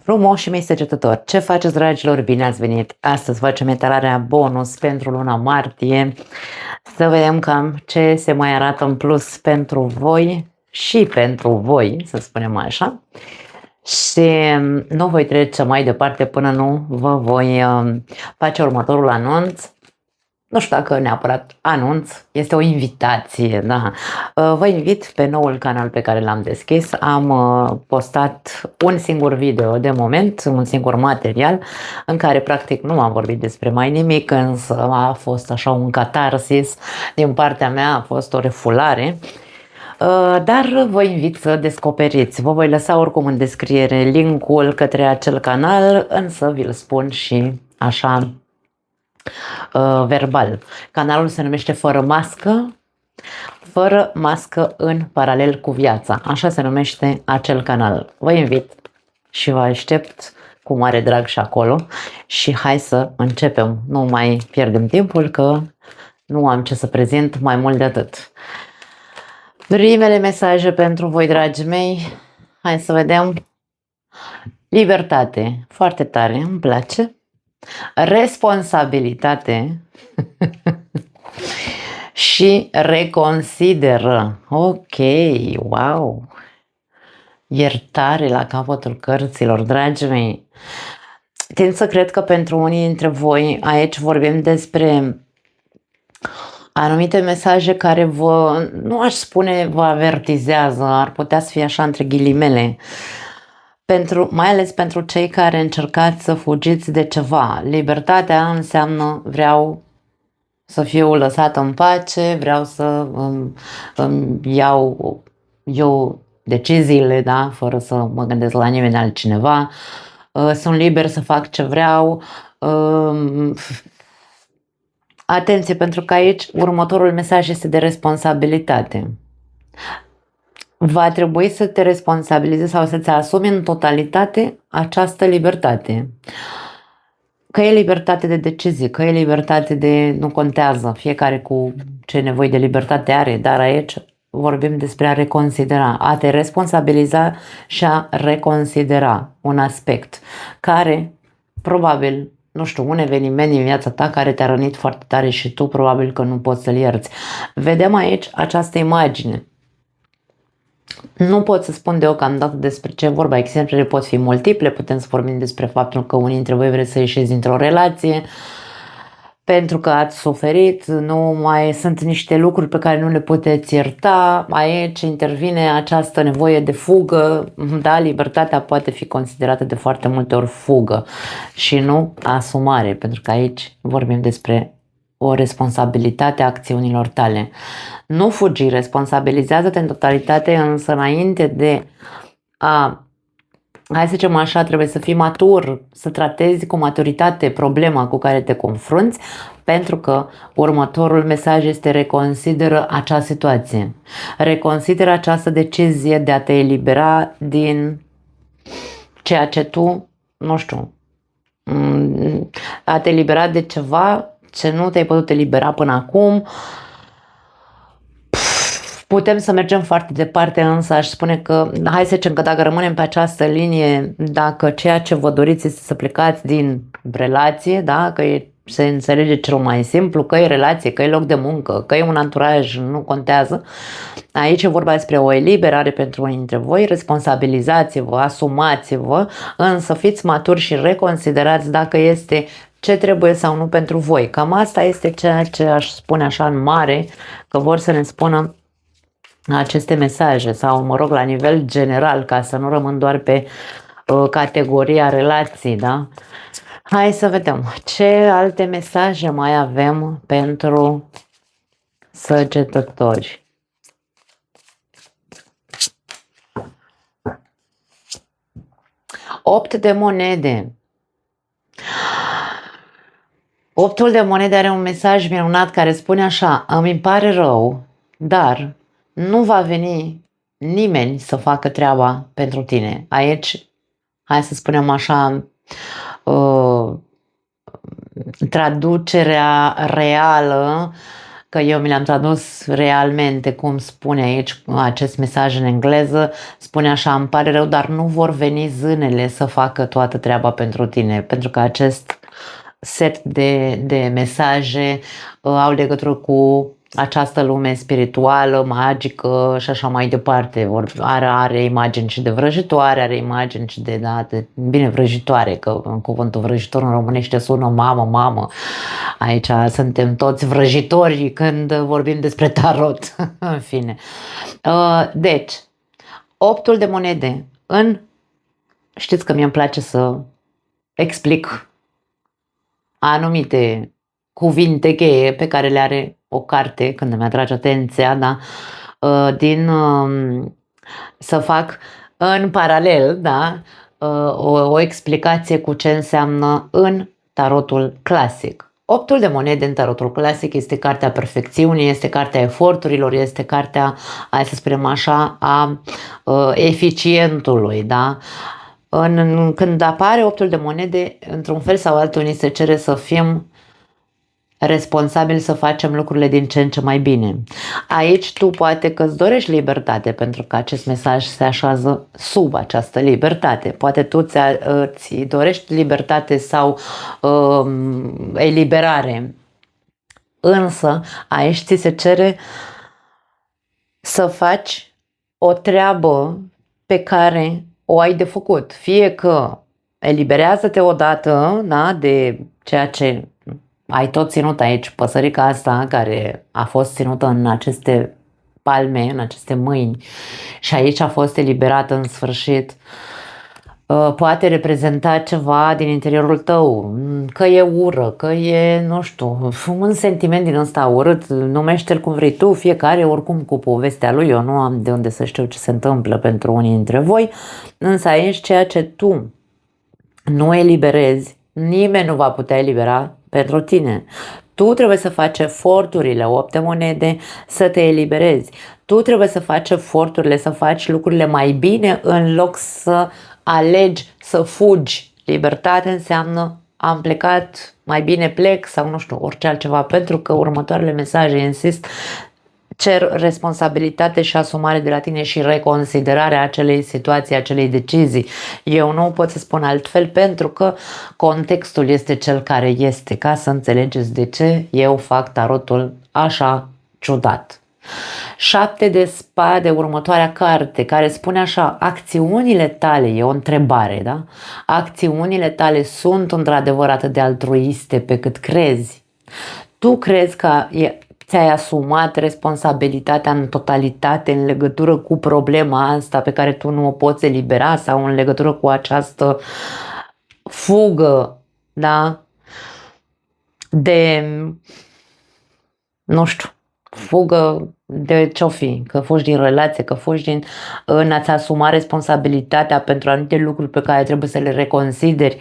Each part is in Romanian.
Frumos și mei săgetători, ce faceți, dragilor? Bine ați venit! Astăzi facem etalarea bonus pentru luna martie. Să vedem cam ce se mai arată în plus pentru voi și pentru voi, să spunem așa. Și nu voi trece mai departe până nu vă voi face următorul anunț. Nu știu dacă neapărat anunț, este o invitație, da. Vă invit pe noul canal pe care l-am deschis. Am postat un singur video de moment, un singur material, în care practic nu am vorbit despre mai nimic, însă a fost așa un catarsis din partea mea, a fost o refulare. Dar vă invit să descoperiți. Vă voi lăsa oricum în descriere linkul către acel canal, însă vi-l spun și așa verbal. Canalul se numește Fără mască în paralel cu viața. Așa se numește acel canal. Vă invit și vă aștept cu mare drag și acolo și hai să începem. Nu mai pierdem timpul că nu am ce să prezint mai mult de atât. Primele mesaje pentru voi, dragii mei. Hai să vedem. Libertate. Foarte tare, îmi place. Responsabilitate și reconsideră. Ok, wow! Iertare la capătul cărților, dragii mei. Tind să cred că pentru unii dintre voi aici vorbim despre anumite mesaje care vă, nu aș spune vă avertizează, ar putea să fie așa între ghilimele. Mai ales pentru cei care încercați să fugiți de ceva. Libertatea înseamnă vreau să fiu lăsat în pace, vreau să îmi iau eu deciziile, da? Fără să mă gândesc la nimeni altcineva. Sunt liber să fac ce vreau. Atenție, pentru că aici următorul mesaj este de responsabilitate. Va trebui să te responsabilizezi sau să-ți asumi în totalitate această libertate. Că e libertate de decizie, că e libertate de... nu contează, fiecare cu ce nevoie de libertate are, dar aici vorbim despre a reconsidera, a te responsabiliza și a reconsidera un aspect care probabil, nu știu, un eveniment din viața ta care te-a rănit foarte tare și tu probabil că nu poți să-l ierți. Vedem aici această imagine. Nu pot să spun deocamdată despre ce vorba, exemplele pot fi multiple, putem să vorbim despre faptul că unii dintre voi vreți să ieșiți dintr-o relație pentru că ați suferit, nu mai sunt niște lucruri pe care nu le puteți ierta, aici intervine această nevoie de fugă, da, libertatea poate fi considerată de foarte multe ori fugă și nu asumare, pentru că aici vorbim despre o responsabilitate a acțiunilor tale. Nu fugi, responsabilizează-te în totalitate, însă înainte de a, hai să zicem așa, trebuie să fii matur, să tratezi cu maturitate problema cu care te confrunți, pentru că următorul mesaj este reconsideră acea situație. Reconsideră această decizie de a te elibera din ceea ce tu, nu știu, a te elibera de ceva ce nu te-ai putut elibera până acum. Putem să mergem foarte departe, însă aș spune că, hai să zicem că dacă rămânem pe această linie, dacă ceea ce vă doriți este să plecați din relație, da, că se înțelege cel mai simplu, că e relație, că e loc de muncă, că e un anturaj, nu contează. Aici e vorba despre o eliberare pentru unii dintre voi, responsabilizați-vă, asumați-vă, însă fiți maturi și reconsiderați dacă este ce trebuie sau nu pentru voi. Cam asta este ceea ce aș spune așa în mare, că vor să ne spună aceste mesaje sau, mă rog, la nivel general, ca să nu rămân doar pe categoria relații, da? Hai să vedem ce alte mesaje mai avem pentru săgetători. Opt de monede. Optul de monede are un mesaj minunat care spune așa: îmi pare rău, dar nu va veni nimeni să facă treaba pentru tine. Aici, hai să spunem așa, traducerea reală că eu mi le-am tradus realmente cum spune aici acest mesaj în engleză, spune așa: îmi pare rău, dar nu vor veni zânele să facă toată treaba pentru tine, pentru că acest set de mesaje au legătură cu această lume spirituală, magică și așa mai departe. Are imagini și de vrăjitoare, are imagini și bine, vrăjitoare, că în cuvântul vrăjitor în românește sună mamă. Aici suntem toți vrăjitori când vorbim despre tarot. În fine. Deci, optul de monede. Știți că mie îmi place să explic anumite cuvinte cheie pe care le are o carte când îmi atrage atenția, da? Să fac în paralel, da? O explicație cu ce înseamnă în tarotul clasic. Optul de monede în tarotul clasic este cartea perfecțiunii, este cartea eforturilor, este cartea, hai să spunem așa, a eficientului, da? Când apare optul de monede, într-un fel sau altul ni se cere să fim responsabili, să facem lucrurile din ce în ce mai bine. Aici tu poate că îți dorești libertate, pentru că acest mesaj se așează sub această libertate. Poate tu ți dorești libertate sau eliberare, însă aici ți se cere să faci o treabă pe care o ai de făcut. Fie că eliberează-te odată, da, de ceea ce ai tot ținut aici, păsărica asta care a fost ținută în aceste palme, în aceste mâini, și aici a fost eliberată în sfârșit. Poate reprezenta ceva din interiorul tău, că e ură, că e, nu știu, un sentiment din ăsta urât, numește-l cum vrei tu, fiecare oricum cu povestea lui. Eu nu am de unde să știu ce se întâmplă pentru unii dintre voi, însă aici ceea ce tu nu eliberezi, nimeni nu va putea elibera pentru tine. Tu trebuie să faci eforturile, 8 de monede, să te eliberezi. Tu trebuie să faci eforturile, să faci lucrurile mai bine în loc să alegi să fugi. Libertate înseamnă am plecat, mai bine plec sau nu știu, orice altceva, pentru că următoarele mesaje, insist, cer responsabilitate și asumare de la tine și reconsiderarea acelei situații, acelei decizii. Eu nu pot să spun altfel, pentru că contextul este cel care este, ca să înțelegeți de ce eu fac tarotul așa ciudat. 7 de spade, următoarea carte, care spune așa: acțiunile tale, e o întrebare, da? Acțiunile tale sunt într-adevăr atât de altruiste pe cât crezi? Tu crezi că ți-ai asumat responsabilitatea în totalitate în legătură cu problema asta pe care tu nu o poți elibera, sau în legătură cu această fugă, da? Nu știu, fugă de ce-o fi, că fugi din relație, că fugi în a-ți asuma responsabilitatea pentru anumite lucruri pe care trebuie să le reconsideri.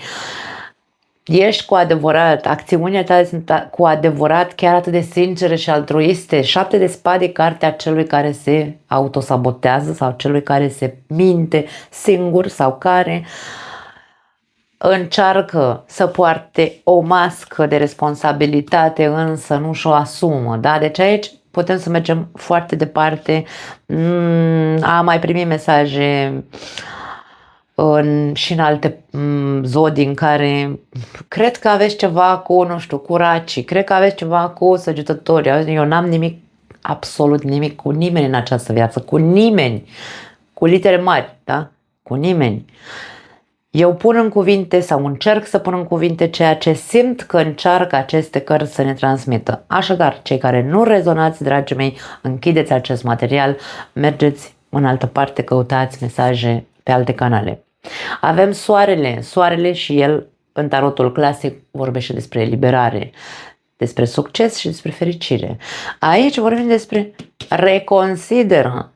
Ești cu adevărat, acțiunile tale sunt cu adevărat chiar atât de sincere și altruiste? 7 de spade, cartea celui care se autosabotează sau celui care se minte singur sau care încearcă să poarte o mască de responsabilitate, însă nu și-o asumă, da? Deci aici putem să mergem foarte departe. Am mai primit mesaje și în alte zodii în care cred că aveți ceva cu, nu știu, cu racii, cred că aveți ceva cu săgetători. Eu n-am nimic, absolut nimic cu nimeni în această viață, cu nimeni, cu litere mari, da? Cu nimeni. Eu pun în cuvinte sau încerc să pun în cuvinte ceea ce simt că încearcă aceste cărți să ne transmită. Așadar, cei care nu rezonați, dragii mei, închideți acest material, mergeți în altă parte, căutați mesaje pe alte canale. Avem soarele și el în tarotul clasic vorbește despre eliberare, despre succes și despre fericire. Aici vorbim despre reconsideră.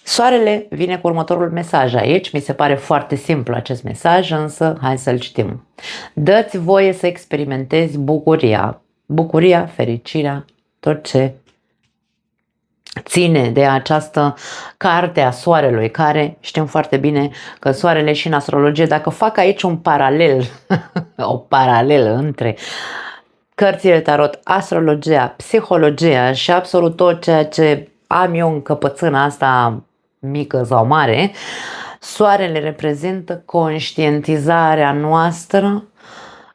Soarele vine cu următorul mesaj aici, mi se pare foarte simplu acest mesaj, însă hai să-l citim. Dă-ți voie să experimentezi bucuria, fericirea, tot ce ține de această carte a soarelui, care știm foarte bine că soarele și în astrologie, dacă fac aici un paralel, o paralelă între cărțile tarot, astrologia, psihologia și absolut tot ceea ce am eu în căpățâna asta mică sau mare, soarele reprezintă conștientizarea noastră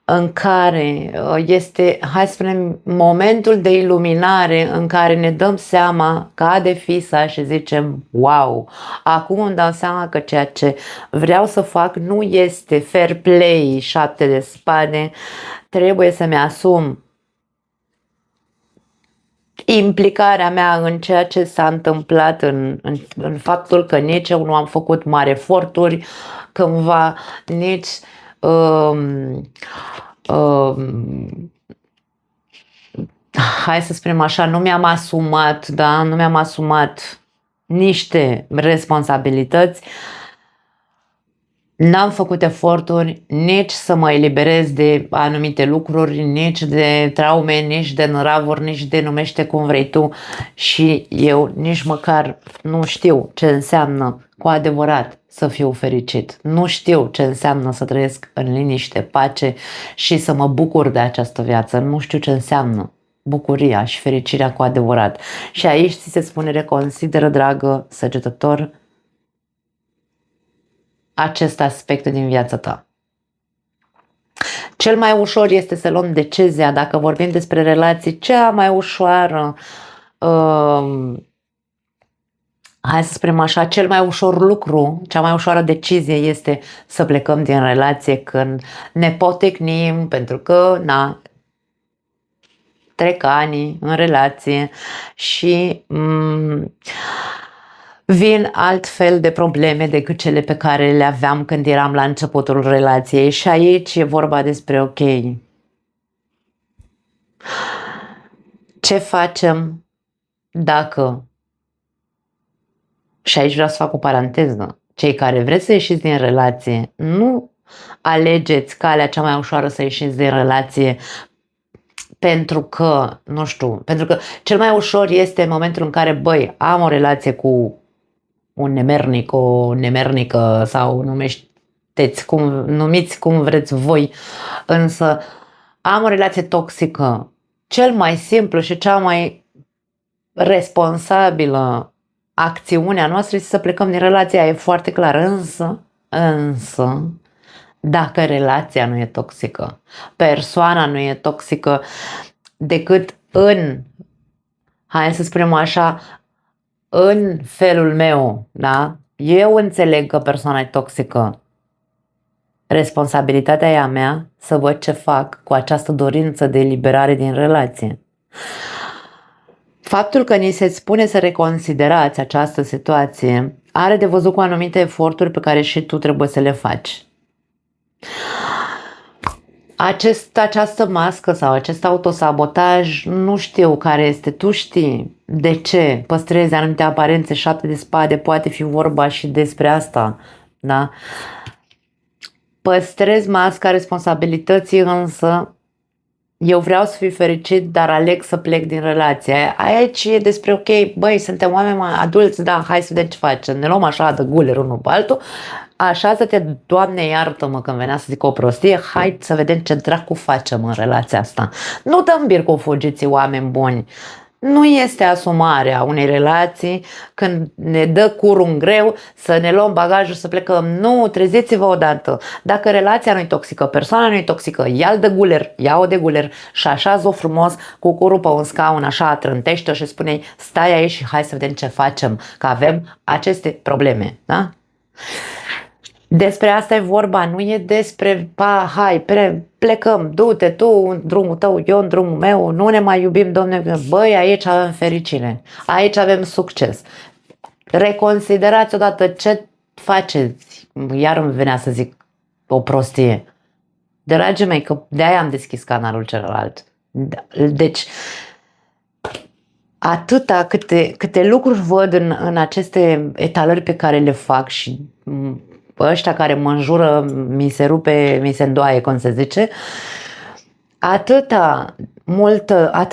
în care este, hai să spunem, momentul de iluminare în care ne dăm seama, cade fisa și zicem, wow, acum îmi dau seama că ceea ce vreau să fac nu este fair play, 7 de spade, trebuie să-mi asum implicarea mea în ceea ce s-a întâmplat, în faptul că nici eu nu am făcut mari eforturi cândva, nici hai să spunem așa, nu mi-am asumat, da? Nu mi-am asumat niște responsabilități, n-am făcut eforturi nici să mă eliberez de anumite lucruri, nici de traume, nici de năravuri, nici de numește cum vrei tu, și eu nici măcar nu știu ce înseamnă cu adevărat să fiu fericit. Nu știu ce înseamnă să trăiesc în liniște, pace și să mă bucur de această viață. Nu știu ce înseamnă bucuria și fericirea cu adevărat. Și aici ți se spune, reconsideră, dragă săgetător, acest aspect din viața ta. Cel mai ușor este să luăm decizia, dacă vorbim despre relații, cea mai ușoară, hai să spunem așa, cel mai ușor lucru, cea mai ușoară decizie este să plecăm din relație când ne potecnim, pentru că, na, trec ani în relație și vin altfel de probleme decât cele pe care le aveam când eram la începutul relației. Și aici e vorba despre, ok, ce facem dacă, și aici vreau să fac o paranteză, cei care vreți să ieșiți din relație, nu alegeți calea cea mai ușoară să ieșiți din relație pentru că, nu știu, pentru că cel mai ușor este în momentul în care, băi, am o relație cu un nemernic, o nemernică sau numiți cum vreți voi, însă am o relație toxică. Cel mai simplu și cea mai responsabilă acțiunea noastră este să plecăm din relația, e foarte clar, însă, dacă relația nu e toxică, persoana nu e toxică decât hai să spunem așa, în felul meu, da? Eu înțeleg că persoana e toxică. Responsabilitatea e a mea să văd ce fac cu această dorință de eliberare din relație. Faptul că ni se spune să reconsiderați această situație are de văzut cu anumite eforturi pe care și tu trebuie să le faci. Această mască sau acest autosabotaj, nu știu care este, tu știi de ce păstrezi anumite aparențe, 7 de spade, poate fi vorba și despre asta, da? Păstrez masca responsabilității, însă eu vreau să fiu fericit, dar aleg să plec din relație. Aici e despre, ok, băi, suntem oameni mai adulți, da, hai să vedem ce facem, ne luăm așa de guler unul pe altul, așează-te, Doamne iartă-mă când venea să zic o prostie, hai să vedem ce dracu facem în relația asta. Nu dăm bir cu fugiții, oameni buni. Nu este asumarea unei relații când ne dă curul greu să ne luăm bagajul să plecăm. Nu, treziți-vă odată. Dacă relația nu e toxică, persoana nu e toxică, ia-l de guler, ia-o de guler și așează-o frumos cu curul pe un scaun, așa, trântește-o și spune-i, stai aici și hai să vedem ce facem, că avem aceste probleme, da? Despre asta e vorba, nu e despre, hai, plecăm, du-te tu în drumul tău, eu în drumul meu, nu ne mai iubim, Domne, băi, aici avem fericire, aici avem succes. Reconsiderați odată ce faceți, iar îmi venea să zic o prostie. Dragii mei, că de-aia am deschis canalul celălalt. Deci, atâta câte lucruri văd în aceste etalări pe care le fac și ăștia care mă înjură, mi se îndoaie, cum se zice, atât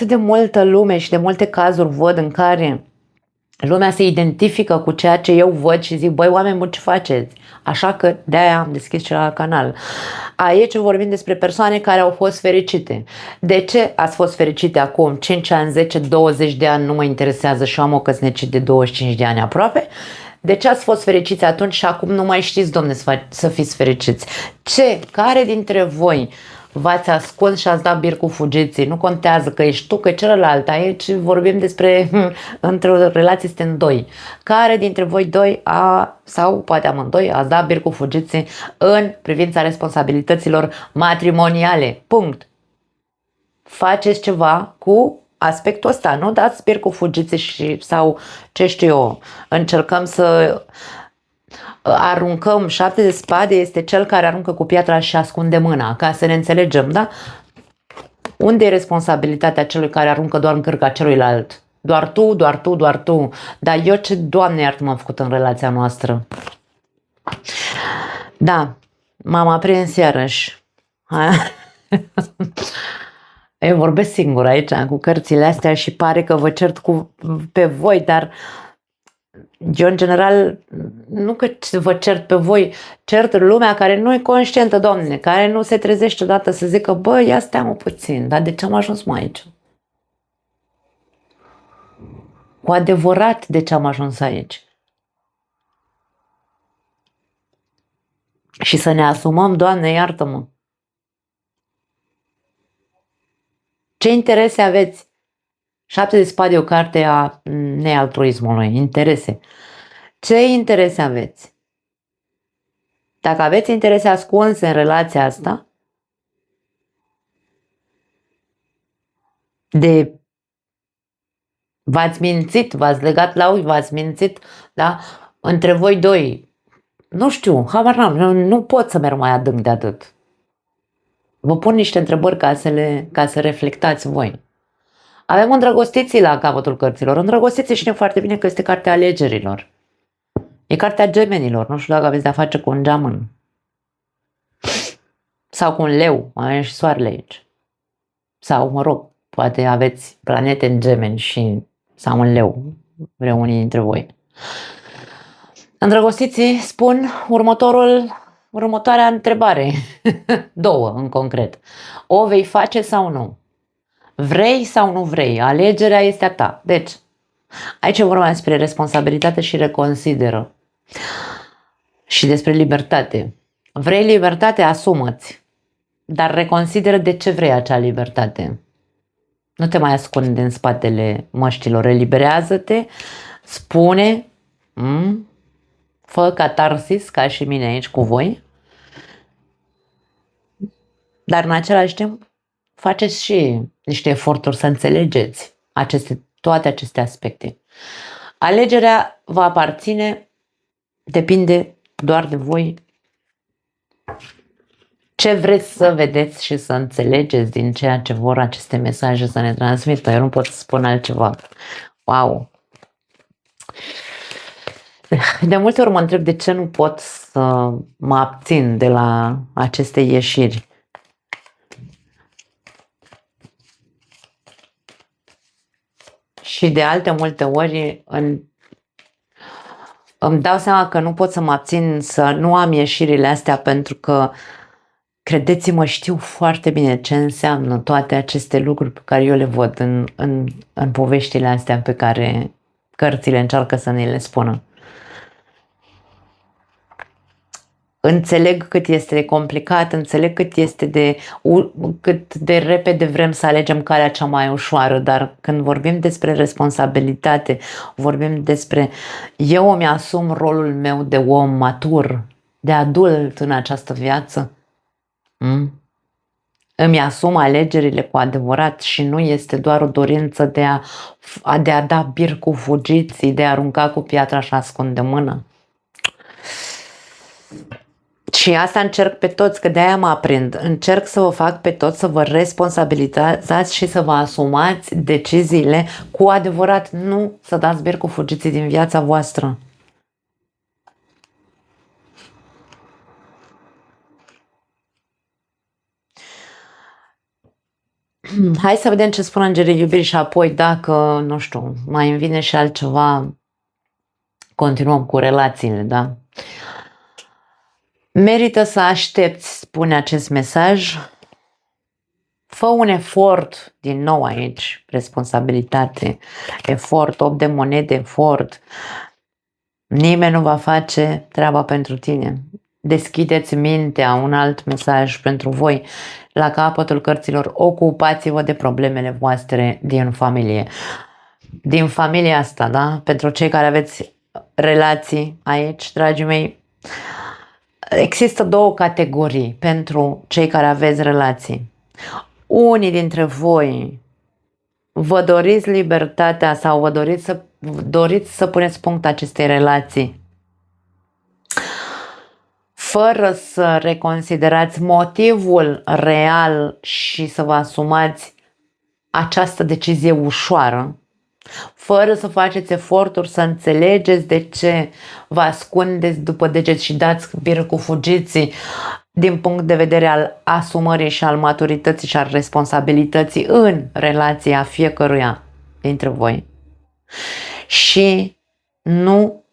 de multă lume și de multe cazuri văd în care Lumea se identifică cu ceea ce eu văd și zic, băi, oameni buni, ce faceți? Așa că de-aia am deschis celălalt canal. Aici vorbim despre persoane care au fost fericite. De ce ați fost fericite acum 5 ani, 10, 20 de ani, nu mă interesează și am o căsnicie de 25 de ani aproape? De ce ați fost fericiți atunci și acum nu mai știți, domne, să fiți fericiți? Care dintre voi v-ați ascuns și ați dat bir cu fugiții? Nu contează că ești tu, că e celălalt. Aici vorbim despre într-o relație suntem doi. Care dintre voi doi sau poate amândoi ați dat bir cu fugiții în privința responsabilităților matrimoniale? Punct. Faceți ceva cu aspectul ăsta, nu dați bir cu fugiții sau ce știu eu, încercăm să aruncăm. 7 de spade este cel care aruncă cu piatra și ascunde mâna, ca să ne înțelegem, da? Unde e responsabilitatea celui care aruncă doar în cârca celuilalt? Doar tu, doar tu, doar tu. Dar eu ce, Doamne iartă, m-am făcut în relația noastră? Da, m-am aprins iarăși. Eu vorbesc singur aici cu cărțile astea și pare că vă cert pe voi, dar eu în general nu că vă cert pe voi, cert lumea care nu e conștientă, Doamne, care nu se trezește odată să zică, bă, ia stea-mă puțin, dar de ce am ajuns mai aici? Cu adevărat, de ce am ajuns aici? Și să ne asumăm, Doamne, iartă-mă. Ce interese aveți? 7 de spade e o carte a nealtruismului, interese. Ce interese aveți? Dacă aveți interese ascunse în relația asta, v-ați mințit, v-ați legat la ochi, v-ați mințit, da? Între voi doi, nu știu, habar n-am, nu pot să merg mai adânc de atât. Vă pun niște întrebări ca să reflectați voi. Avem îndrăgostiții la capătul cărților. Îndrăgostiții știm foarte bine că este cartea alegerilor. E cartea gemenilor. Nu știu dacă aveți de-a face cu un geamăn. Sau cu un leu. Mai e și soarele aici. Sau, mă rog, poate aveți planete în gemeni sau un leu. Vreau unii dintre voi. Îndrăgostiții spun următoarea întrebare. Două, în concret. O vei face sau nu? Vrei sau nu vrei? Alegerea este a ta. Deci, aici vorbim despre responsabilitate și reconsideră. Și despre libertate. Vrei libertate? Asumă-ți. Dar reconsideră de ce vrei acea libertate. Nu te mai ascunde în spatele măștilor. Eliberează-te, spune, fă catarsis, ca și mine aici cu voi. Dar în același timp, faceți și niște eforturi să înțelegeți toate aceste aspecte. Alegerea va aparține, depinde doar de voi. Ce vreți să vedeți și să înțelegeți din ceea ce vor aceste mesaje să ne transmită. Eu nu pot să spun altceva. Wow! De multe ori mă întreb de ce nu pot să mă abțin de la aceste ieșiri. Și de alte multe ori îmi dau seama că nu pot să mă abțin să nu am ieșirile astea, pentru că, credeți-mă, știu foarte bine ce înseamnă toate aceste lucruri pe care eu le văd în poveștile astea pe care cărțile încearcă să ne le spună. Înțeleg cât este de complicat, înțeleg cât de repede vrem să alegem calea cea mai ușoară, dar când vorbim despre responsabilitate, vorbim despre eu îmi asum rolul meu de om matur, de adult în această viață, îmi asum alegerile cu adevărat și nu este doar o dorință de a da bir cu fugiții, de a arunca cu piatra și a ascunde mâna. Și asta încerc pe toți, că de-aia mă aprind. Încerc să vă fac pe toți să vă responsabilizați și să vă asumați deciziile cu adevărat, nu să dați bir cu fugiții din viața voastră. Hai să vedem ce spun îngerii iubirii și apoi, dacă, nu știu, mai îmi vine și altceva, Continuăm cu relațiile, da? Merită să aștepți, spune acest mesaj. Fă un efort, din nou aici, responsabilitate, efort, 8 de monede, efort. Nimeni nu va face treaba pentru tine. Deschideți mintea, un alt mesaj pentru voi. La capătul cărților, ocupați-vă de problemele voastre din familie. Din familia asta, da? Pentru cei care aveți relații aici, dragii mei, există două categorii pentru cei care aveți relații. Unii dintre voi vă doriți libertatea sau vă doriți să puneți punct acestei relații fără să reconsiderați motivul real și să vă asumați această decizie ușoară, fără să faceți eforturi să înțelegeți de ce vă ascundeți după deget și dați bir cu fugiții din punct de vedere al asumării și al maturității și al responsabilității în relația fiecăruia dintre voi. Și nu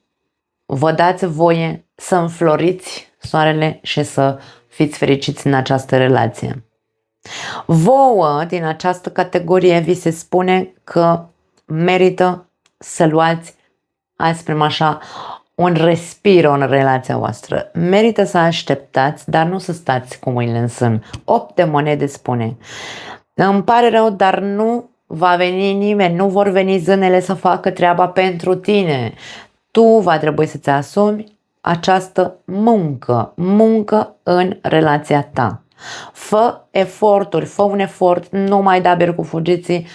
vă dați voie să înfloriți soarele și să fiți fericiți în această relație. Vouă, din această categorie, vi se spune că merită să luați, hai să spunem așa, un respiro în relația voastră. Merită să așteptați, dar nu să stați cu mâinile în sân. 8 de monede spune: îmi pare rău, dar nu va veni nimeni, nu vor veni zânele să facă treaba pentru tine. Tu va trebui să-ți asumi această muncă în relația ta. Fă eforturi, fă un efort, nu mai da bir cu fugiții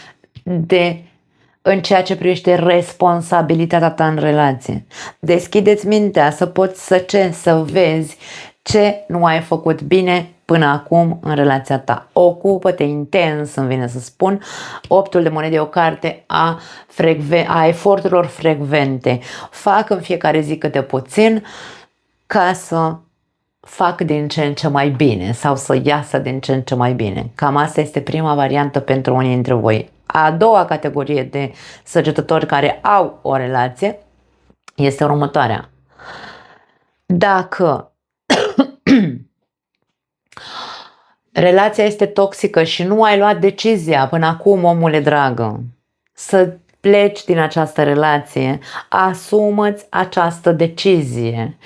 în ceea ce privește responsabilitatea ta în relație. Deschideți mintea să poți să vezi ce nu ai făcut bine până acum în relația ta. Ocupă-te intens, îmi vine să spun. 8 de monede e o carte a eforturilor frecvente. Fac în fiecare zi câte puțin ca să fac din ce în ce mai bine sau să iasă din ce în ce mai bine. Cam asta este prima variantă pentru unii dintre voi. A doua categorie de săgetători care au o relație este următoarea. Dacă relația este toxică și nu ai luat decizia până acum, omule dragă, să pleci din această relație, asumă-ți această decizie.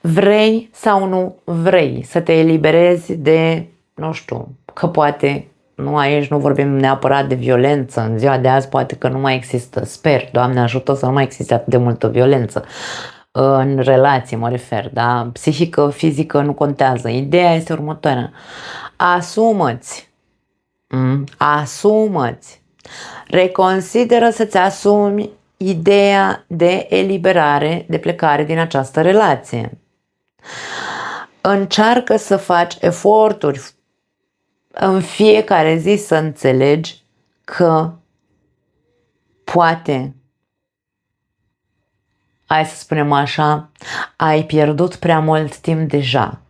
Vrei sau nu vrei să te eliberezi de, nu știu, că poate aici nu vorbim neapărat de violență, în ziua de azi poate că nu mai există, sper, Doamne ajută să nu mai existe atât de multă violență în relații, mă refer, da? Psihică, fizică nu contează. Ideea este următoarea: asumă-ți, reconsideră să-ți asumi ideea de eliberare, de plecare din această relație. Încearcă să faci eforturi în fiecare zi să înțelegi că poate, hai să spunem așa, ai pierdut prea mult timp deja.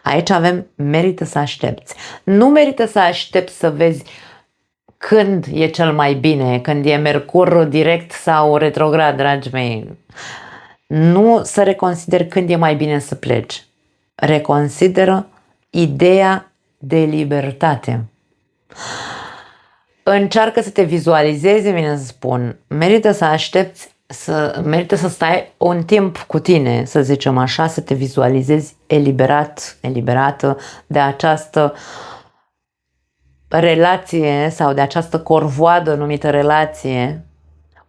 Aici merită să aștepți. Nu merită să aștepți să vezi când e cel mai bine, când e Mercur direct sau retrograd, dragii mei. Nu să reconsideri când e mai bine să pleci. Reconsideră ideea de libertate. Încearcă să te vizualizezi, vine să spun. Merită să aștepți, merită să stai un timp cu tine, să zicem așa, să te vizualizezi eliberată de această relație sau de această corvoadă numită relație,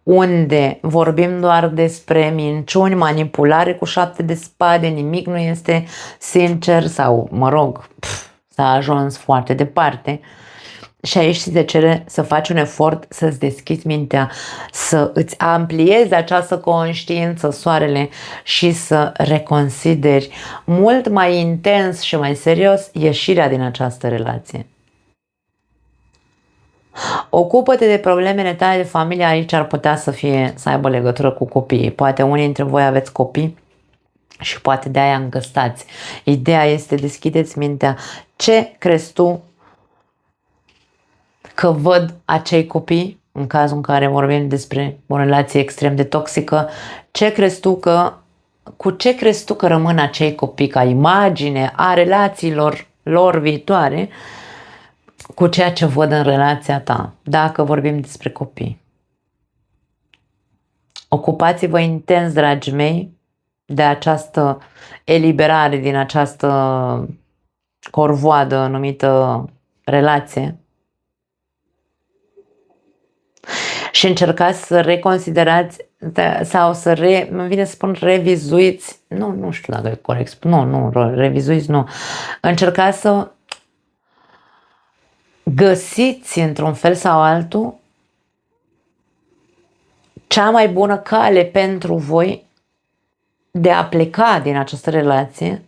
unde vorbim doar despre minciuni, manipulare cu 7 de spade, nimic nu este sincer sau, mă rog, s-a ajuns foarte departe. Și aici ți se cere să faci un efort, să-ți deschizi mintea, să îți ampliezi această conștiință, soarele, și să reconsideri mult mai intens și mai serios ieșirea din această relație. Ocupă-te de problemele tale de familie. Aici ar putea să aibă legătură cu copiii. Poate unii dintre voi aveți copii și poate de aia îngăstați. Ideea este: deschideți mintea. Ce crezi tu că văd acei copii în cazul în care vorbim despre o relație extrem de toxică, cu ce crezi tu că rămân acei copii ca imagine a relațiilor lor viitoare cu ceea ce văd în relația ta, dacă vorbim despre copii? Ocupați-vă intens, dragii mei, de această eliberare din această corvoadă numită relație și încercați să reconsiderați sau îmi vine să spun revizuiți, nu știu dacă e corect, revizuiți, nu. Încercați să găsiți într-un fel sau altul cea mai bună cale pentru voi de a pleca din această relație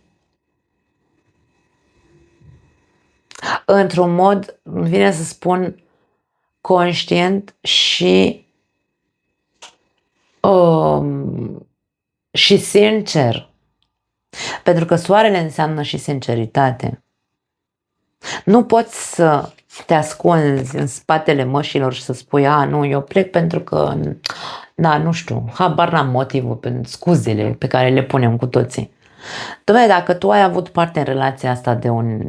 într-un mod, îmi vine să spun, conștient și sincer. Pentru că soarele înseamnă și sinceritate. Nu poți să te ascunzi în spatele mășilor și să spui, nu, eu plec pentru că, nu știu, habar n-am motivul, pentru scuzele pe care le punem cu toții. Dom'le, dacă tu ai avut parte în relația asta de un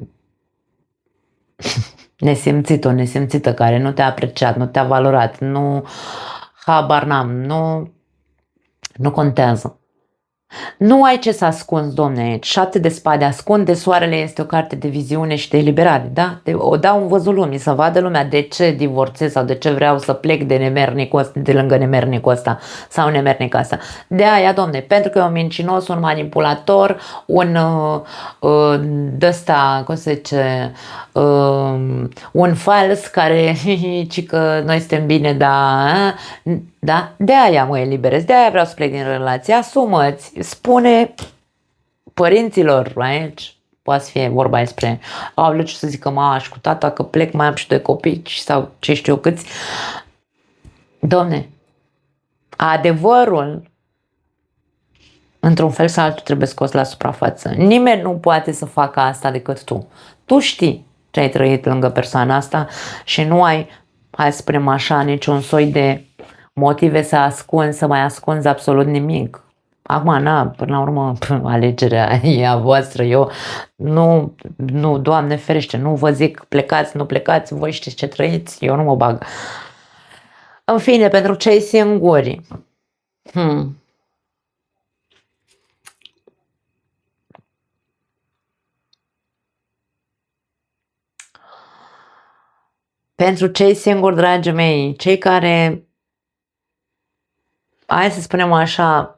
nesimțit, o nesimțită care nu te-a apreciat, nu te-a valorat, habar n-am, nu contează. Nu ai ce să ascunzi, domne, aici. 7 de spade ascunde, soarele este o carte de viziune și de eliberare, da? O dau în văzul lumii, să vadă lumea de ce divorțez sau de ce vreau să plec de nemernicul ăsta, de lângă nemernicul ăsta sau nemernica asta. De aia, domne, pentru că e un mincinos, un manipulator, un d-ăsta, cum se zice, un fals care ci că noi suntem bine, da? De aia mă eliberez, de aia vreau să plec din relație, asumă-ți, spune părinților aici, poate să fie vorba despre aoleu, ce să zică mama și cu tata că plec, mai am și 2 copii sau ce știu eu câți. Domne, adevărul într-un fel sau altul trebuie scos la suprafață. Nimeni nu poate să facă asta decât tu. Tu știi ce ai trăit lângă persoana asta și nu ai, hai să spunem așa, niciun soi de motive să mai ascunzi absolut nimic. Acum, până la urmă, alegerea e a voastră. Eu nu, Doamne ferește, nu vă zic plecați, nu plecați, voi știți ce trăiți, eu nu mă bag. În fine, pentru cei singuri, pentru cei singuri, dragii mei, cei care, hai să spunem așa,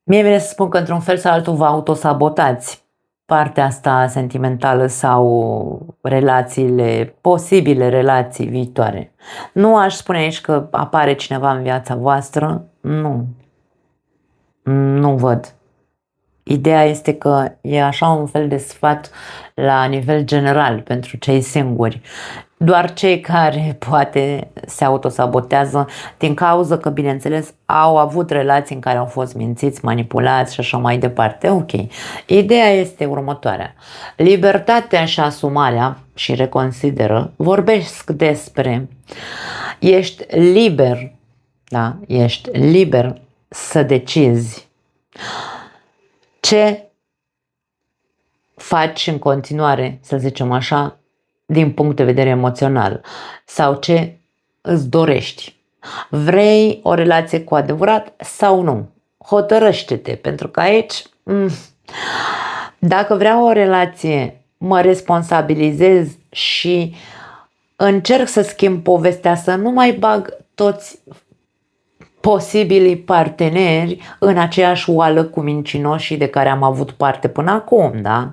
mie vine să spun că într-un fel sau altul vă autosabotați partea asta sentimentală sau posibile relații viitoare. Nu aș spune aici că apare cineva în viața voastră, nu văd. Ideea este că e așa un fel de sfat la nivel general pentru cei singuri. Doar cei care poate se autosabotează din cauza că, bineînțeles, au avut relații în care au fost mințiți, manipulați și așa mai departe. Ok. Ideea este următoarea. Libertatea și asumarea, și reconsideră, vorbesc despre ești liber, da? Ești liber să decizi ce faci în continuare, să zicem așa, din punct de vedere emoțional sau ce îți dorești. Vrei o relație cu adevărat sau nu? Hotărăște-te, pentru că aici, dacă vreau o relație, mă responsabilizez și încerc să schimb povestea, să nu mai bag toți posibilii parteneri în aceeași oală cu mincinoșii de care am avut parte până acum, da?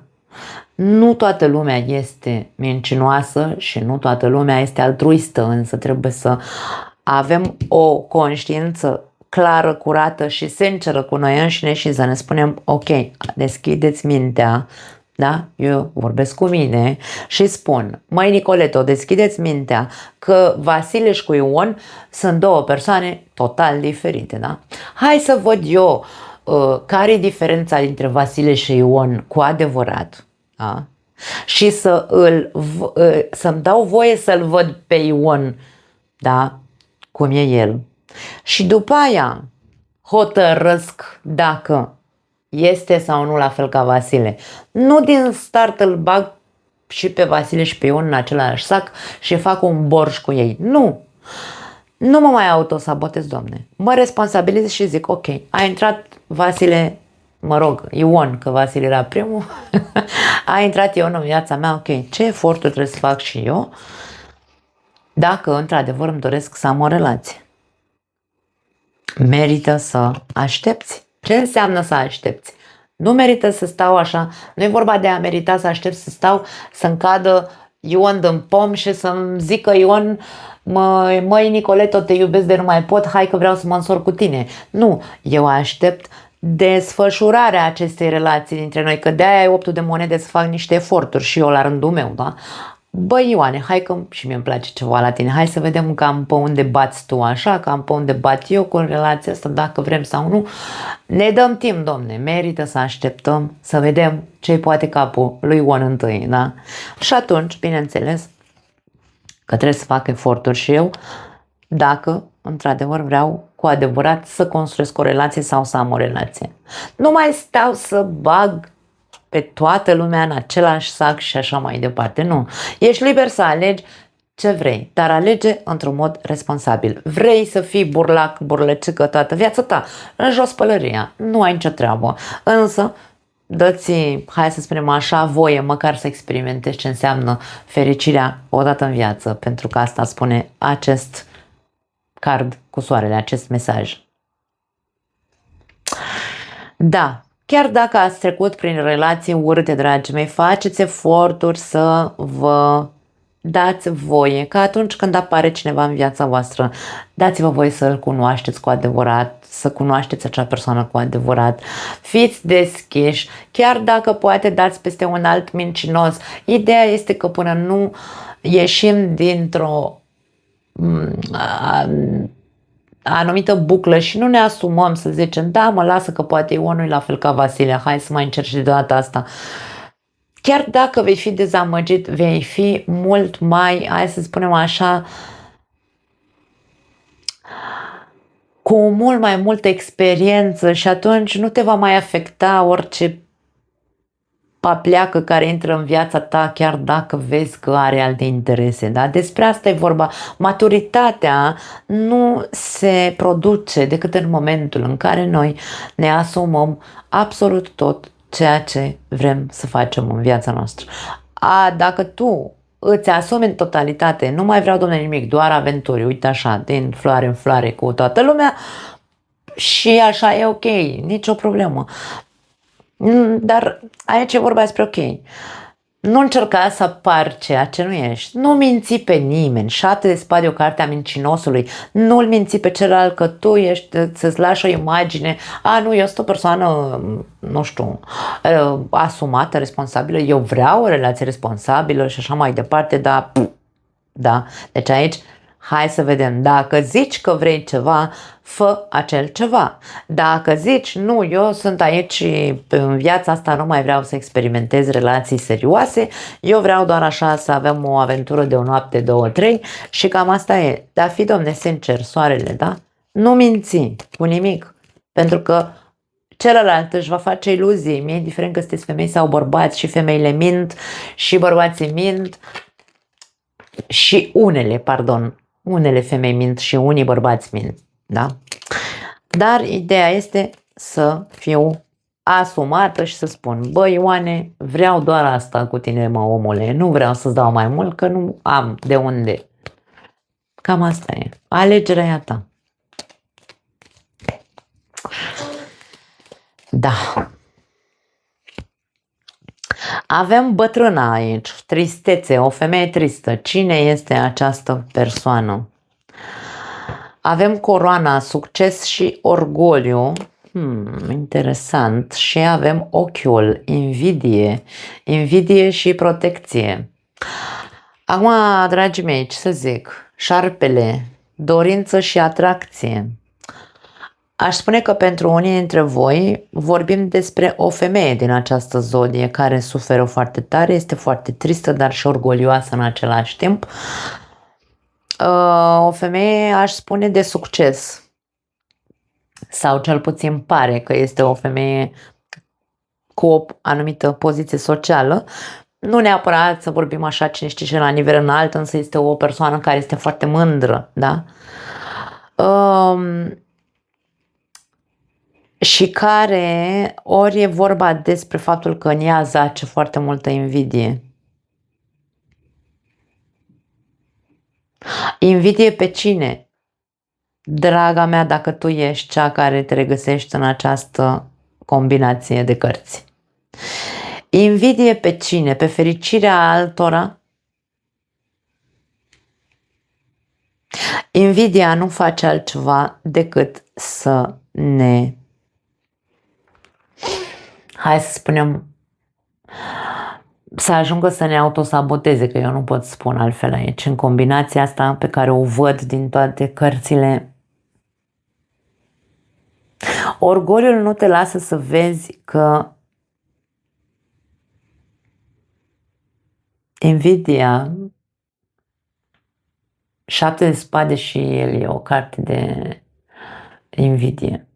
Nu toată lumea este mincinoasă și nu toată lumea este altruistă, însă trebuie să avem o conștiință clară, curată și sinceră cu noi înșine și să ne spunem, ok, deschideți mintea, da? Eu vorbesc cu mine și spun, măi Nicoleto, deschideți mintea că Vasile și cu Ion sunt 2 persoane total diferite, da? Hai să văd eu care e diferența dintre Vasile și Ion cu adevărat, da? Și să-mi dau voie să-l văd pe Ion, da? Cum e el. Și după aia hotărăsc dacă este sau nu la fel ca Vasile. Nu din start îl bag și pe Vasile și pe Ion în același sac și fac un borș cu ei. Nu! Nu mă mai autosabotez, Doamne. Mă responsabilizez și zic, ok, a intrat Vasile, mă rog, Ion, că Vasile era primul, a intrat Ion în viața mea, ok, ce eforturi trebuie să fac și eu dacă într-adevăr îmi doresc să am o relație. Merită să aștepți. Ce înseamnă să aștepți? Nu merită să stau așa, nu e vorba de a merita să aștept să stau, să-mi cadă Ion din pom și să-mi zică Ion, măi Nicoleto, te iubesc de nu mai pot, hai că vreau să mă însor cu tine. Nu, eu aștept desfășurarea acestei relații dintre noi, că de-aia e 8 de monede să fac niște eforturi și eu la rândul meu, da? Băi Ioane, hai că și mie îmi place ceva la tine, hai să vedem cam pe unde bați tu așa, cam pe unde bat eu cu relația asta, dacă vrem sau nu. Ne dăm timp, domne, merită să așteptăm, să vedem ce-i poate capul lui Ion întâi, da? Și atunci, bineînțeles, că trebuie să fac eforturi și eu, dacă într-adevăr vreau cu adevărat să construiesc o relație sau să am o relație. Nu mai stau să bag pe toată lumea în același sac și așa mai departe. Nu. Ești liber să alegi ce vrei, dar alege într-un mod responsabil. Vrei să fii burlac, burlăcică toată viața ta, în jos pălăria, nu ai nicio treabă. Însă, dă-ți, hai să spunem așa, voie măcar să experimentezi ce înseamnă fericirea odată în viață, pentru că asta spune acest card cu soarele, acest mesaj. Da. Chiar dacă ați trecut prin relații urâte, dragii mei, faceți eforturi să vă dați voie, că atunci când apare cineva în viața voastră, dați-vă voie să-l cunoașteți cu adevărat, să cunoașteți acea persoană cu adevărat, fiți deschiși, chiar dacă poate dați peste un alt mincinos. Ideea este că până nu ieșim dintr-o anumită buclă și nu ne asumăm să zicem, da, mă lasă că poate Ion nu-i la fel ca Vasile, hai să mai încerc și de data asta. Chiar dacă vei fi dezamăgit, vei fi mult mai, hai să spunem așa, cu mult mai multă experiență și atunci nu te va mai afecta orice papleacă care intră în viața ta, chiar dacă vezi că are alte interese. Da? Despre asta e vorba. Maturitatea nu se produce decât în momentul în care noi ne asumăm absolut tot ceea ce vrem să facem în viața noastră. Dacă tu îți asumi în totalitate, nu mai vreau, domnule, nimic, doar aventuri, uite așa, din floare în floare cu toată lumea și așa e ok, nicio problemă. Dar aici e vorba despre ok. Nu încerca să apari ceea ce nu ești. Nu minți pe nimeni. Șapte de spade o carte a mincinosului. Nu-l minți pe celălalt că tu ești, să-ți lași o imagine. Nu, eu sunt o persoană, nu știu, asumată, responsabilă. Eu vreau o relație responsabilă și așa mai departe, dar da. Deci aici hai să vedem. Dacă zici că vrei ceva, fă acel ceva. Dacă zici, nu, eu sunt aici și în viața asta nu mai vreau să experimentez relații serioase, eu vreau doar așa să avem o aventură de o noapte, 2, 3 și cam asta e. Dar fi, domne, sincer, soarele, da? Nu minți cu nimic. Pentru că celălalt își va face iluzii. Mie e indiferent că sunteți femei sau bărbați, și femeile mint și bărbații mint și unele femei mint și unii bărbați mint, da? Dar ideea este să fiu asumată și să spun, băi Ioane, vreau doar asta cu tine, mă, omule, nu vreau să-ți dau mai mult, că nu am de unde. Cam asta e. Alegerea e a ta. Da. Avem bătrâna aici, tristețe, o femeie tristă. Cine este această persoană? Avem coroana, succes și orgoliu. Interesant. Și avem ochiul, invidie și protecție. Acum, dragii mei, ce să zic? Șarpele, dorință și atracție. Aș spune că pentru unii dintre voi vorbim despre o femeie din această zodie care suferă foarte tare, este foarte tristă, dar și orgolioasă în același timp. O femeie, aș spune, de succes. Sau cel puțin pare că este o femeie cu o anumită poziție socială. Nu neapărat să vorbim așa, cine știe ce, la nivel înalt, însă este o persoană care este foarte mândră, da? Și care ori e vorba despre faptul că în ea zace foarte multă invidie. Invidie pe cine? Draga mea, dacă tu ești cea care te regăsești în această combinație de cărți. Invidie pe cine? Pe fericirea altora? Invidia nu face altceva decât să ne, hai să spunem, să ajungă să ne autosaboteze, că eu nu pot spune altfel aici, în combinația asta pe care o văd din toate cărțile. Orgoliul nu te lasă să vezi că invidia, 7 de spade și el e o carte de invidie.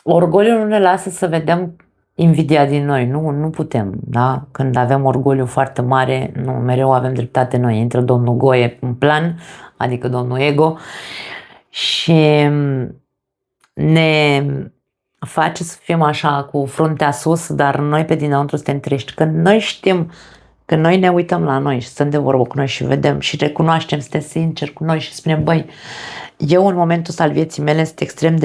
Orgoliul nu ne lasă să vedem invidia din noi, nu putem, da? Când avem orgoliu foarte mare, nu mereu avem dreptate noi, intră domnul Goie în plan, adică domnul ego, și ne face să fim așa cu fruntea sus, dar noi pe dinăuntru suntem triști. Când noi știm, când noi ne uităm la noi și stăm de vorbă cu noi și vedem și recunoaștem, suntem sinceri cu noi și spunem, băi, eu în momentul ăsta al vieții mele sunt extrem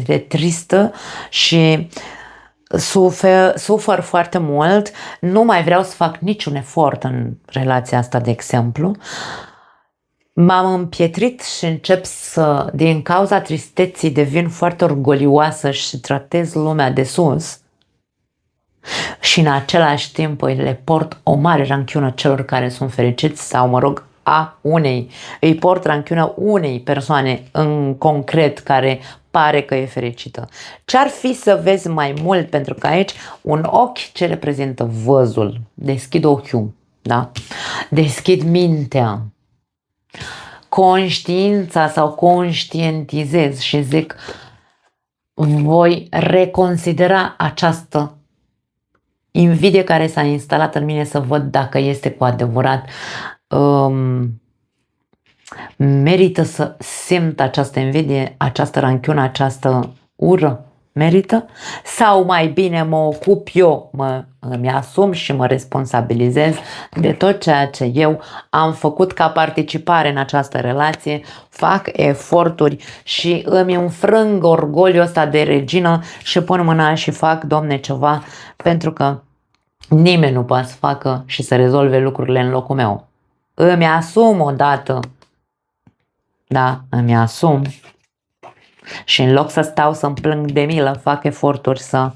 de tristă și sufăr foarte mult, nu mai vreau să fac niciun efort în relația asta, de exemplu. M-am împietrit și încep să, din cauza tristeții, devin foarte orgolioasă și tratez lumea de sus și în același timp le port o mare ranchiună celor care sunt fericiți sau, mă rog, îi port ranchiunea unei persoane în concret care pare că e fericită. Ce-ar fi să vezi mai mult? Pentru că aici un ochi ce reprezintă văzul, deschid ochiul, da? Deschid mintea, conștiința sau conștientizez și zic, voi reconsidera această invidie care s-a instalat în mine, să văd dacă este cu adevărat merită să simt această invidie, această ranchiună, această ură, merită? Sau mai bine mă ocup eu, îmi asum și mă responsabilizez de tot ceea ce eu am făcut ca participare în această relație, fac eforturi și îmi înfrâng orgoliul ăsta de regină și pun mâna și fac, Doamne, ceva, pentru că nimeni nu poate să facă și să rezolve lucrurile în locul meu. Îmi asum odată, da, îmi asum și în loc să stau să-mi plâng de milă, fac eforturi să-mi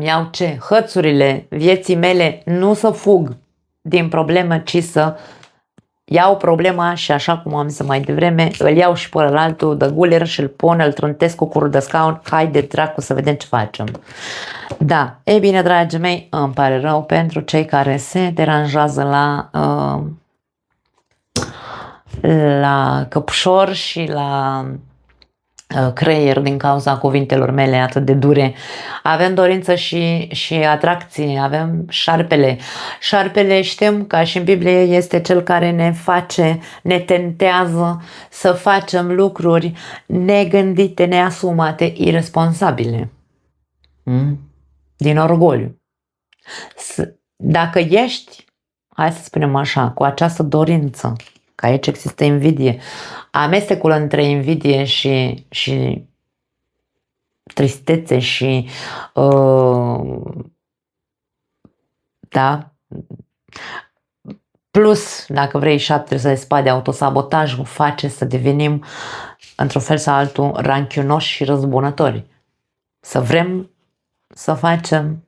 iau ce? Hățurile vieții mele, nu să fug din problemă, ci să iau problema și, așa cum am zis mai devreme, îl iau și pe ălaltul de guler și îl pun, îl trântesc cu curul de scaun, hai de dracu să vedem ce facem. Da, e bine, dragii mei, îmi pare rău pentru cei care se deranjează la căpușor și la creier din cauza cuvintelor mele atât de dure. Avem dorință și atracție, avem șarpele. Șarpele, știm, ca și în Biblie, este cel care ne tentează să facem lucruri negândite, neasumate, irresponsabile. Din orgoliu. Dacă ești, hai să spunem așa, cu această dorință, că aici există invidie, amestecul între invidie și tristețe și da, plus, dacă vrei, 7 de spade, autosabotajul face să devenim într-un fel sau altul ranchionoși și răzbunători. Să vrem să facem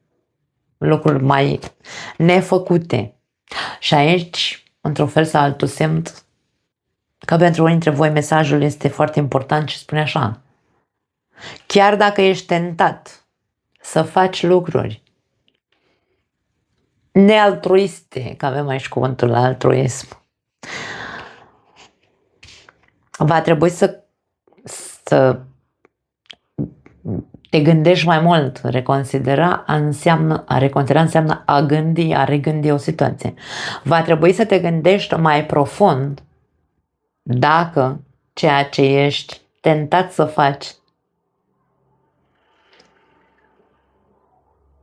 lucruri mai nefăcute. Și aici, într-un fel sau altul, simt Că pentru unii dintre voi mesajul este foarte important și spune așa: chiar dacă ești tentat să faci lucruri nealtruiste, că avem aici cuvântul altruism, va trebui să te gândești mai mult. A reconsidera înseamnă a gândi, a regândi o situație. Va trebui să te gândești mai profund dacă ceea ce ești tentat să faci,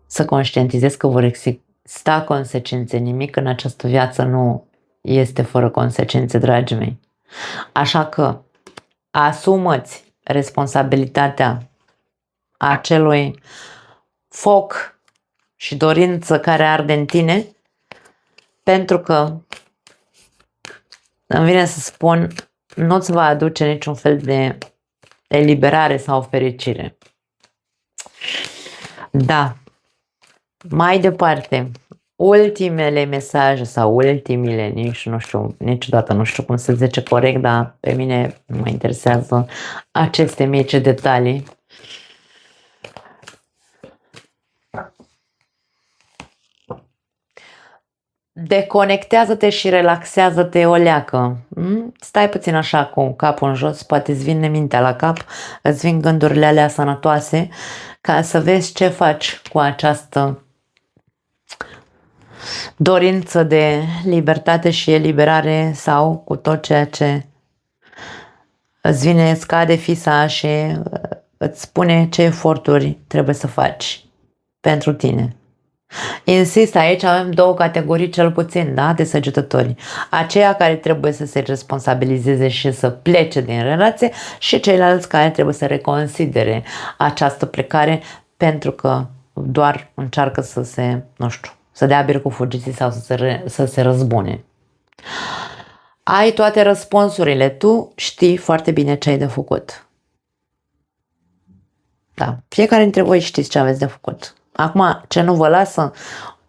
să conștientizezi că vor exista consecințe. Nimic în această viață nu este fără consecințe, dragii mei. Așa că asumă-ți responsabilitatea acelui foc și dorință care arde în tine, pentru că îmi vine să spun, nu-ți va aduce niciun fel de eliberare sau fericire. Da. Mai departe, ultimele mesaje sau ultimile, nici nu știu, niciodată nu știu cum să zice corect, dar pe mine mă interesează aceste mici detalii. Deconectează-te și relaxează-te o leacă. Stai puțin așa cu capul în jos, poate îți vine mintea la cap, îți vin gândurile alea sănătoase, ca să vezi ce faci cu această dorință de libertate și eliberare sau cu tot ceea ce îți vine, scade fisa și îți spune ce eforturi trebuie să faci pentru tine. Insist, aici avem două categorii cel puțin, da, de săgetători. Aceia care trebuie să se responsabilizeze și să plece din relație și ceilalți care trebuie să reconsidere această plecare pentru că doar încearcă să se, nu știu, să dea bir cu fugiții sau să se răzbune. Ai toate răspunsurile, tu știi foarte bine ce ai de făcut. Da, fiecare dintre voi știți ce aveți de făcut. Acum, ce nu vă lasă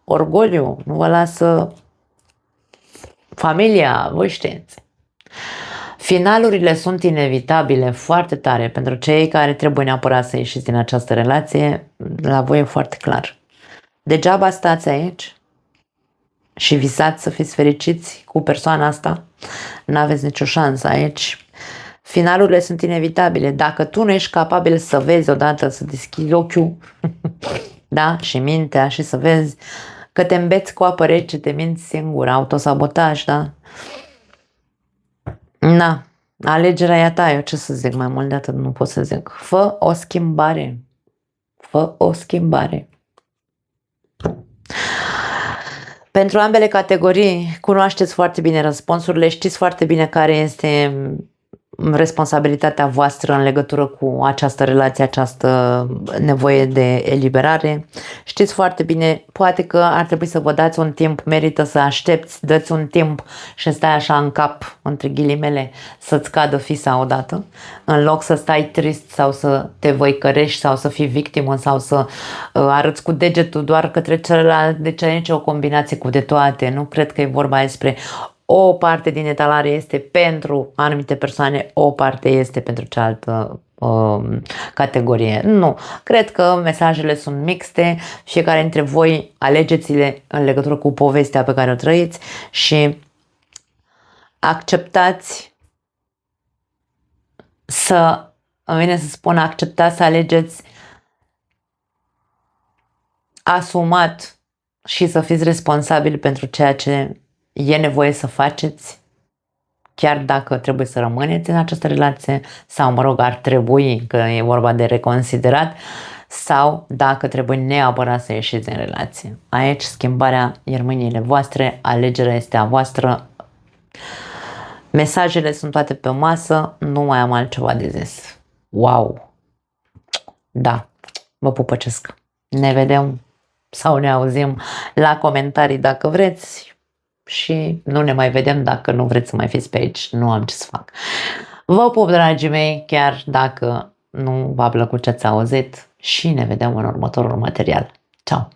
orgoliu, nu vă lasă familia, voi știți. Finalurile sunt inevitabile foarte tare pentru cei care trebuie neapărat să ieșiți din această relație, la voi e foarte clar. Degeaba stați aici și visați să fiți fericiți cu persoana asta, n-aveți nicio șansă aici. Finalurile sunt inevitabile. Dacă tu nu ești capabil să vezi odată, să deschizi ochiul, da, și mintea și să vezi că te îmbeți cu apă rece, te minți singur, autosabotaj, da? Na, alegerea e a ta, eu ce să zic, mai mult de atât nu pot să zic. Fă o schimbare. Fă o schimbare. Pentru ambele categorii cunoașteți foarte bine răspunsurile, știți foarte bine care este responsabilitatea voastră în legătură cu această relație, această nevoie de eliberare. Știți foarte bine, poate că ar trebui să vă dați un timp, merită să aștepți, dă-ți un timp și stai așa în cap, între ghilimele, să-ți cadă fisa odată, în loc să stai trist sau să te văicărești sau să fii victimă sau să arăți cu degetul doar către celălalt. Deci aici e o combinație cu de toate. Nu cred că e vorba despre o parte din etalare este pentru anumite persoane, o parte este pentru cealaltă categorie. Nu, cred că mesajele sunt mixte, fiecare dintre voi alegeți-le în legătură cu povestea pe care o trăiți și acceptați îmi vine să spun, acceptați să alegeți asumat și să fiți responsabili pentru ceea ce e nevoie să faceți, chiar dacă trebuie să rămâneți în această relație sau, mă rog, ar trebui, că e vorba de reconsiderat, sau dacă trebuie neapărat să ieșiți din relație. Aici schimbarea e în mâinile voastre, alegerea este a voastră, mesajele sunt toate pe masă, nu mai am altceva de zis. Wow! Da, vă pupăcesc! Ne vedem sau ne auzim la comentarii dacă vreți. Și nu ne mai vedem dacă nu vreți să mai fiți pe aici, nu am ce să fac. Vă pup, dragii mei, chiar dacă nu v-a plăcut ce ați auzit și ne vedem în următorul material. Ciao!